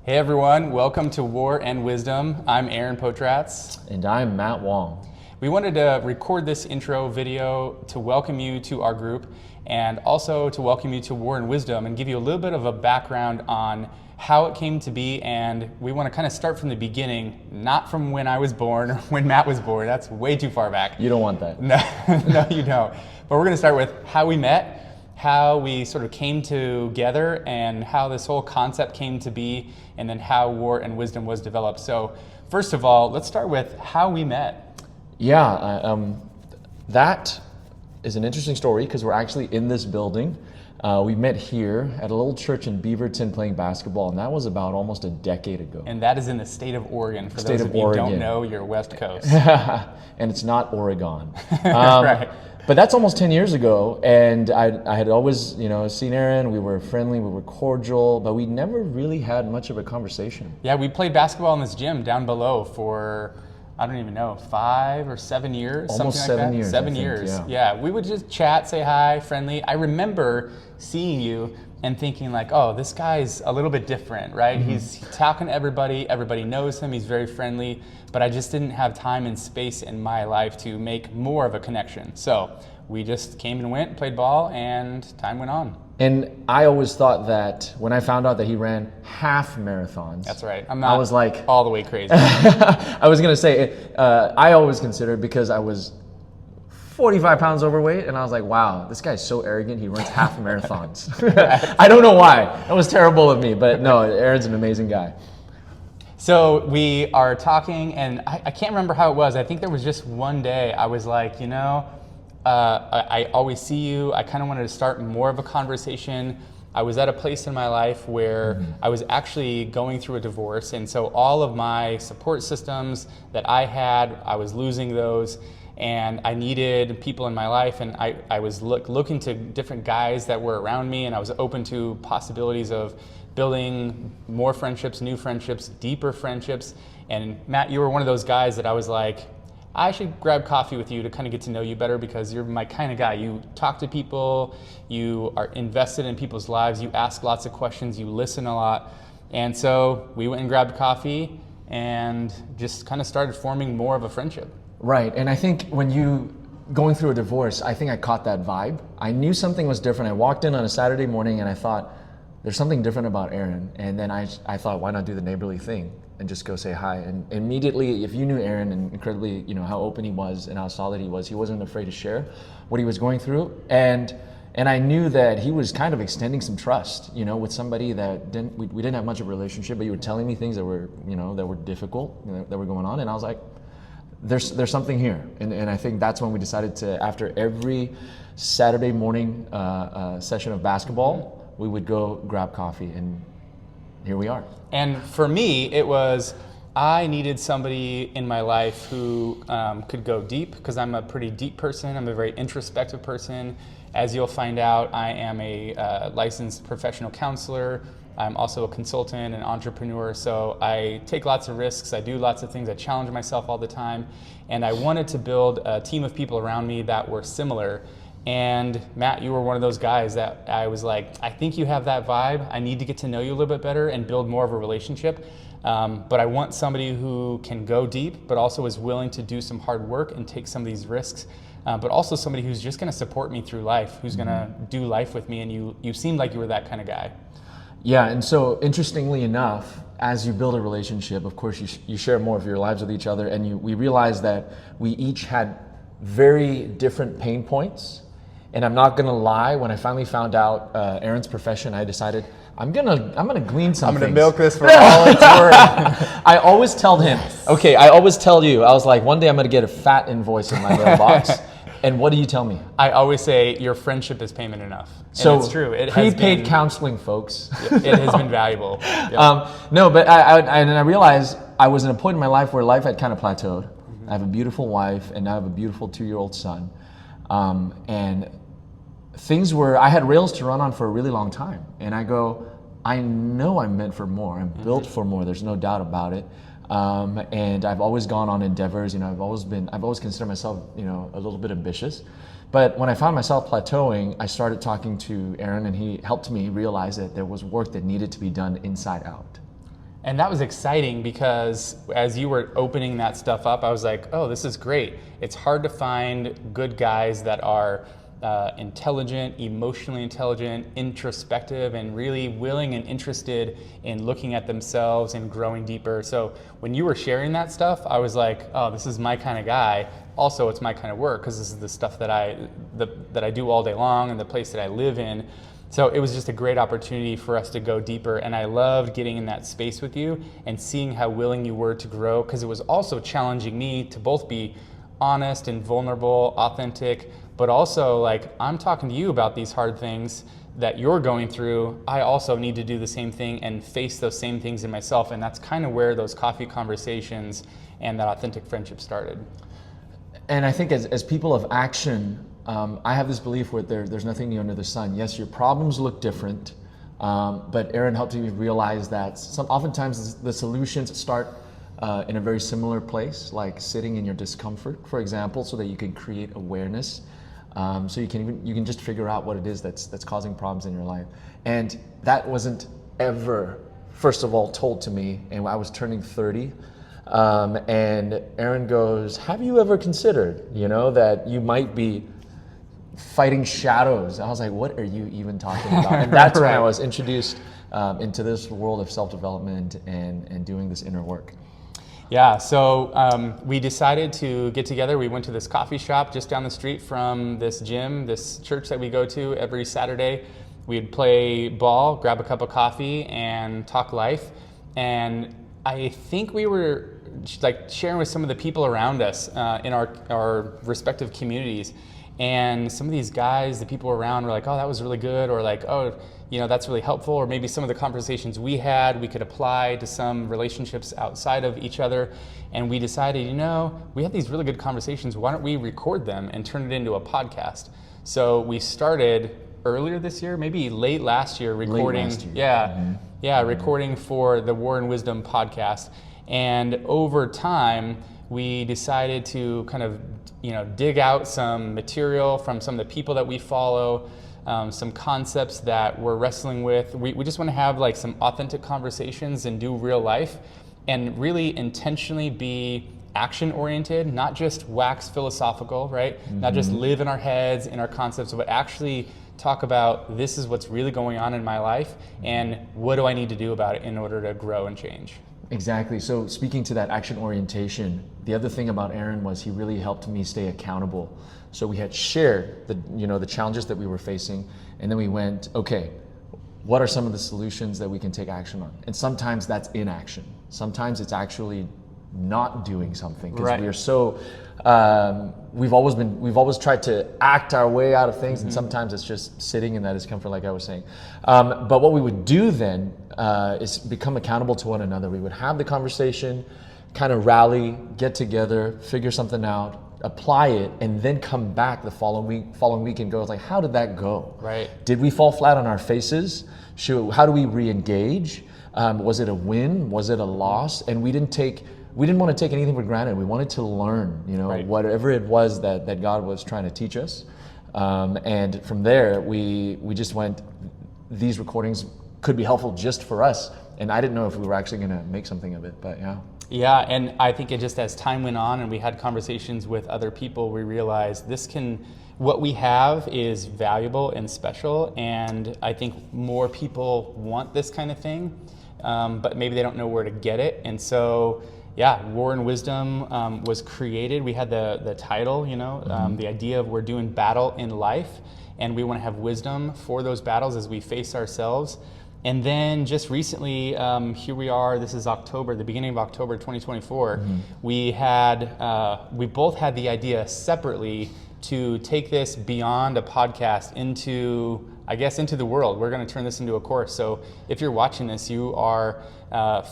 Hey everyone, welcome to War and Wisdom. I'm Aaron Potratz. And I'm Matt Wong. We wanted to record this intro video to welcome you to our group and also to welcome you to War and Wisdom and give you a little bit of a background on how it came to be. And we want to kind of start from the beginning, not from when I was born or when Matt was born. That's way too far back. You don't want that. No, no, you don't. But we're going to start with how we met, how we sort of came together, and how this whole concept came to be, and then how War and Wisdom was developed. So first of all, let's start with how we met. Yeah, that is an interesting story because we're actually in this building. We met here at a little church in Beaverton playing basketball, and that was about almost a decade ago. And that is in the state of Oregon. For those of you who don't know, you're West Coast. And it's not Oregon. Right. But that's almost 10 years ago, and I had always, seen Aaron. We were friendly, we were cordial, but we never really had much of a conversation. Yeah, we played basketball in this gym down below for, I don't even know, 5 or 7 years? Almost something like 7 that. years. 7 I think, years. yeah. We would just chat, say hi, friendly. I remember seeing you and thinking like, oh, this guy's a little bit different, right? Mm-hmm. He's talking to everybody. Everybody knows him. He's very friendly. But I just didn't have time and space in my life to make more of a connection. So we just came and went, played ball, and time went on. And I always thought that when I found out that he ran half marathons. That's right. I'm not I was like, all the way crazy. I was going to say, I always considered, because I was 45 pounds overweight, and I was like, wow, this guy's so arrogant, he runs half marathons. I don't know why. That was terrible of me, but no, Aaron's an amazing guy. So we are talking, and I can't remember how it was. I think there was just one day I was like, I always see you. I kind of wanted to start more of a conversation. I was at a place in my life where I was actually going through a divorce, and so all of my support systems that I had, I was losing those, and I needed people in my life, and I was looking to different guys that were around me, and I was open to possibilities of building more friendships, new friendships, deeper friendships. And Matt, you were one of those guys that I was like, I should grab coffee with you to kind of get to know you better because you're my kind of guy. You talk to people, you are invested in people's lives, you ask lots of questions, you listen a lot. And so we went and grabbed coffee and just kind of started forming more of a friendship. Right, and I think when you going through a divorce, I think I caught that vibe. I knew something was different. I walked in on a Saturday morning and I thought, there's something different about Aaron. And then I thought, why not do the neighborly thing and just go say hi? And immediately, if you knew Aaron and incredibly, how open he was and how solid he wasn't afraid to share what he was going through. And I knew that he was kind of extending some trust, with somebody that we didn't have much of a relationship, but you were telling me things that were, that were difficult, that were going on. And I was like, there's something here. And I think that's when we decided to, after every Saturday morning session of basketball, we would go grab coffee, and here we are. And for me, it was, I needed somebody in my life who could go deep, because I'm a pretty deep person. I'm a very introspective person. As you'll find out, I am a licensed professional counselor. I'm also a consultant and entrepreneur, so I take lots of risks. I do lots of things. I challenge myself all the time. And I wanted to build a team of people around me that were similar. And Matt, you were one of those guys that I was like, I think you have that vibe. I need to get to know you a little bit better and build more of a relationship. But I want somebody who can go deep, but also is willing to do some hard work and take some of these risks. But also somebody who's just going to support me through life, who's going to do life with me. And you seemed like you were that kind of guy. Yeah, and so interestingly enough, as you build a relationship, of course, you share more of your lives with each other, and we realized that we each had very different pain points. And I'm not gonna lie, when I finally found out Aaron's profession, I decided I'm gonna glean something. I'm gonna milk this for all it's worth. I always tell him, okay, I always tell you, I was like, one day I'm gonna get a fat invoice in my mailbox. And what do you tell me? I always say your friendship is payment enough. And so it's true. It prepaid has been, counseling, folks. It has been valuable. Yep. No, but I realized I was in a point in my life where life had kind of plateaued. I have a beautiful wife, and I have a beautiful 2-year-old son. And I had rails to run on for a really long time. And I go, I know I'm meant for more. I'm built for more. There's no doubt about it. And I've always gone on endeavors. I've always considered myself, a little bit ambitious. But when I found myself plateauing, I started talking to Aaron, and he helped me realize that there was work that needed to be done inside out. And that was exciting because as you were opening that stuff up, I was like, oh, this is great. It's hard to find good guys that are intelligent, emotionally intelligent, introspective, and really willing and interested in looking at themselves and growing deeper. So when you were sharing that stuff, I was like, oh, this is my kind of guy. Also, it's my kind of work because this is the stuff that I do all day long and the place that I live in. So it was just a great opportunity for us to go deeper, and I loved getting in that space with you and seeing how willing you were to grow, because it was also challenging me to both be honest and vulnerable, authentic, but also like, I'm talking to you about these hard things that you're going through. I also need to do the same thing and face those same things in myself, and that's kind of where those coffee conversations and that authentic friendship started. And I think as people of action, I have this belief where there's nothing new under the sun. Yes, your problems look different, but Aaron helped me realize that oftentimes the solutions start in a very similar place, like sitting in your discomfort, for example, so that you can create awareness. So you can just figure out what it is that's causing problems in your life. And that wasn't ever, first of all, told to me, and I was turning 30. And Aaron goes, have you ever considered, that you might be fighting shadows? I was like, what are you even talking about? And that's when I was introduced into this world of self-development and doing this inner work. Yeah, so we decided to get together. We went to this coffee shop just down the street from this gym, this church that we go to every Saturday. We'd play ball, grab a cup of coffee, and talk life. And I think we were like sharing with some of the people around us in our respective communities. And some of these guys, the people around were like, oh, that was really good, or like, oh, that's really helpful, or maybe some of the conversations we had, we could apply to some relationships outside of each other. And we decided, we have these really good conversations, why don't we record them and turn it into a podcast? So we started earlier this year, maybe late last year, recording. Recording for the War and Wisdom podcast. And over time, we decided to kind of dig out some material from some of the people that we follow, some concepts that we're wrestling with. We just want to have like some authentic conversations and do real life and really intentionally be action oriented, not just wax philosophical, right? Mm-hmm. Not just live in our heads, in our concepts, but actually talk about this is what's really going on in my life and what do I need to do about it in order to grow and change. Exactly. So speaking to that action orientation, the other thing about Aaron was he really helped me stay accountable. So we had shared the challenges that we were facing, and then we went, okay, what are some of the solutions that we can take action on? And sometimes that's inaction. Sometimes it's actually not doing something because we are so we've always tried to act our way out of things, and sometimes it's just sitting in that discomfort, like I was saying. But what we would do then is become accountable to one another. We would have the conversation, kind of rally, get together, figure something out, apply it, and then come back the following week and go, like, how did that go? Right. Did we fall flat on our faces? How do we re-engage? Was it a win? Was it a loss? And we didn't want to take anything for granted. We wanted to learn, whatever it was that God was trying to teach us. And from there, we just went, these recordings could be helpful just for us. And I didn't know if we were actually going to make something of it, but yeah. Yeah, and I think it just, as time went on and we had conversations with other people, we realized what we have is valuable and special. And I think more people want this kind of thing, but maybe they don't know where to get it. And so, yeah, War and Wisdom was created. We had the title, the idea of we're doing battle in life, and we want to have wisdom for those battles as we face ourselves. And then just recently, here we are, this is October, the beginning of October 2024, we both had the idea separately to take this beyond a podcast into the world. We're going to turn this into a course. So if you're watching this, you are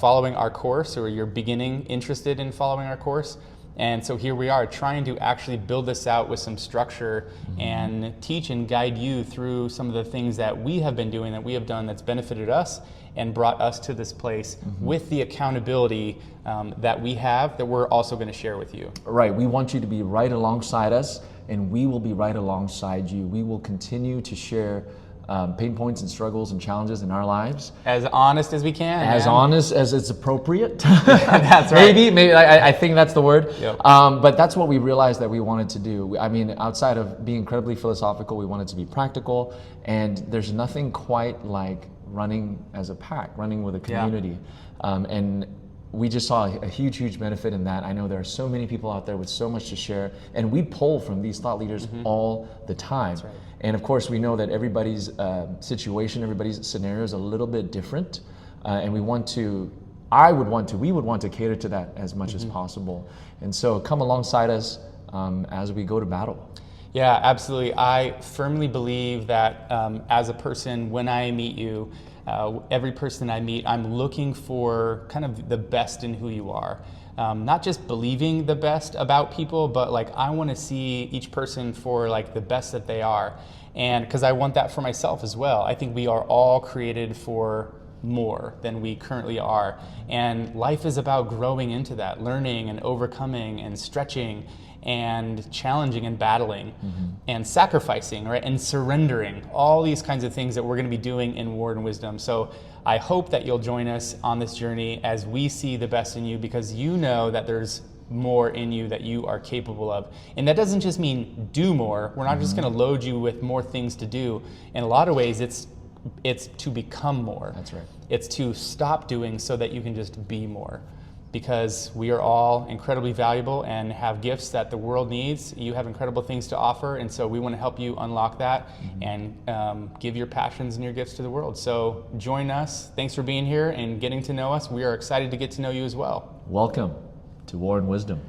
following our course, or you're interested in following our course. And so here we are trying to actually build this out with some structure and teach and guide you through some of the things that we have been doing, that we have done, that's benefited us and brought us to this place with the accountability that we have, that we're also going to share with you. Right. We want you to be right alongside us, and we will be right alongside you. We will continue to share pain points and struggles and challenges in our lives. As honest as we can. As man. honest as it's appropriate. That's right. Maybe I think that's the word. Yep. But that's what we realized that we wanted to do. I mean, outside of being incredibly philosophical, we wanted to be practical, and there's nothing quite like running as a pack, running with a community. And we just saw a huge benefit in that. I know there are so many people out there with so much to share, and we pull from these thought leaders all the time. That's right. And of course, we know that everybody's situation, everybody's scenario is a little bit different, and we would want to cater to that as much as possible. And so come alongside us as we go to battle. Yeah, absolutely. I firmly believe that as a person, when I meet you, every person I meet, I'm looking for kind of the best in who you are. Not just believing the best about people, but like I want to see each person for like the best that they are. And because I want that for myself as well. I think we are all created for more than we currently are. And life is about growing into that, learning and overcoming and stretching and challenging and battling and sacrificing, right? And surrendering, all these kinds of things that we're going to be doing in Word and Wisdom. So I hope that you'll join us on this journey as we see the best in you, because you know that there's more in you that you are capable of. And that doesn't just mean do more. We're not just going to load you with more things to do. In a lot of ways, it's to become more. That's right. It's to stop doing so that you can just be more. Because we are all incredibly valuable and have gifts that the world needs. You have incredible things to offer, and so we want to help you unlock that and give your passions and your gifts to the world. So join us. Thanks for being here and getting to know us. We are excited to get to know you as well. Welcome to War and Wisdom.